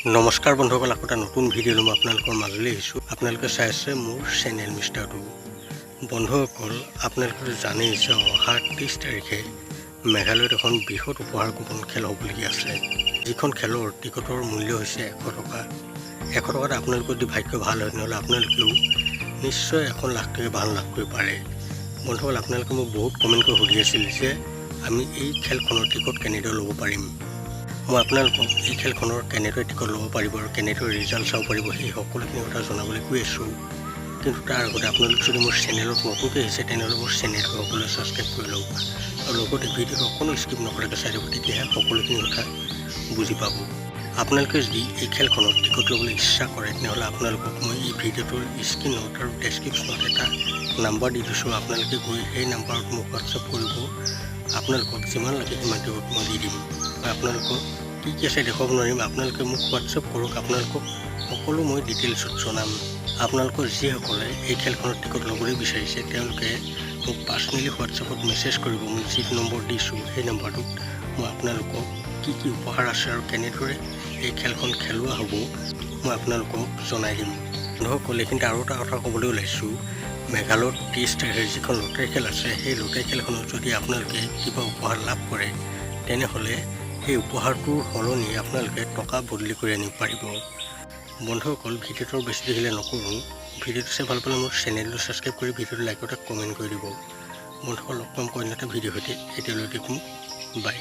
নমস্কাৰ বন্ধুসকল, আকৌ এটা নতুন ভিডিঅ' মই আপোনালোকৰ মাজলৈ আহিছোঁ। আপোনালোকে চাই আছে মোৰ চেনেল মিষ্টাৰ টু। বন্ধুসকল, আপোনালোকে জানেই যে অহা 30 তাৰিখে মেঘালয়ত এখন বৃহৎ উপহাৰ কুপন খেল হ'বলগীয়া আছে। যিখন খেলৰ টিকটৰ মূল্য হৈছে 100 টকা। 100 টকাত আপোনালোকৰ যদি ভাগ্য ভাল হয় তেনেহ'লে আপোনালোকেও নিশ্চয় 1 লাখ টকা ভাল লাভ কৰিব পাৰে। বন্ধুসকল, আপোনালোকে মোক বহুত কমেণ্ট কৰি সুধি আছিল যে আমি এই খেলখনৰ টিকট কেনেদৰে ল'ব পাৰিম। মই আপোনালোকক এই খেলখনৰ কেনেদৰে টিকট ল'ব পাৰিব আৰু কেনেদৰে ৰিজাল্ট চাব পাৰিব সেই সকলোখিনি কথা জনাবলৈ গৈ আছোঁ। কিন্তু তাৰ আগতে আপোনালোক যদি মোৰ চেনেলত নতুনকৈ আহিছে তেনেহ'লে মোৰ চেনেলটো সকলোৱে ছাবস্ক্ৰাইব কৰি লওক আৰু লগতে ভিডিঅ'টো অকণো স্কিপ নকৰাকৈ চাই দিব, তেতিয়াহে সকলোখিনি কথা বুজি পাব। আপোনালোকে যদি এই খেলখনত টিকট ল'বলৈ ইচ্ছা কৰে তেনেহ'লে আপোনালোকক মই এই ভিডিঅ'টোৰ স্ক্ৰীনত আৰু ডেছক্ৰিপশ্যনত এটা নাম্বাৰ দি দিছোঁ। আপোনালোকে গৈ সেই নাম্বাৰত মোক হোৱাটছআপ কৰিব। আপোনালোকক যিমান লাগে সিমান টিকট মই দি দিম। মই আপোনালোকক কি আছে দেখুৱাব নোৱাৰিম। আপোনালোকে মোক হোৱাটছআপ কৰক, আপোনালোকক সকলো মই ডিটেইলছত জনাম। আপোনালোকৰ যিসকলে এই খেলখনত টিকট ল'বলৈ বিচাৰিছে তেওঁলোকে মোক পাৰ্চনেলি হোৱাটছআপত মেছেজ কৰিব। মই যিটো নম্বৰ দিছোঁ সেই নম্বৰটোত মই আপোনালোকক কি উপহাৰ আছে আৰু কেনেদৰে এই খেলখন খেলোৱা হ'ব মই আপোনালোকক জনাই দিম। বন্ধুসকল, এইখিনিতে আৰু এটা কথা ক'বলৈ ওলাইছোঁ। মেঘালয়ত 30 তাৰিখে যিখন লটাৰী খেল আছে সেই লটাৰী খেলখনত যদি আপোনালোকে কিবা উপহাৰ লাভ কৰে তেনেহ'লে সেই উপহাৰটোৰ সলনি আপোনালোকে টকা বদলি কৰি আনিব পাৰিব। বন্ধুসকল, ভিডিঅ'টো বেছি দেখিলে নকৰোঁ। ভিডিঅ'টো চাই ভাল পালে মোৰ চেনেলটো ছাবস্ক্ৰাইব কৰি ভিডিঅ'টো লাইক এটা কমেণ্ট কৰি দিব। বন্ধুসকল, লগ পাম অন্য এটা ভিডিঅ' সৈতে। এতিয়ালৈ দেখোঁ, বাই।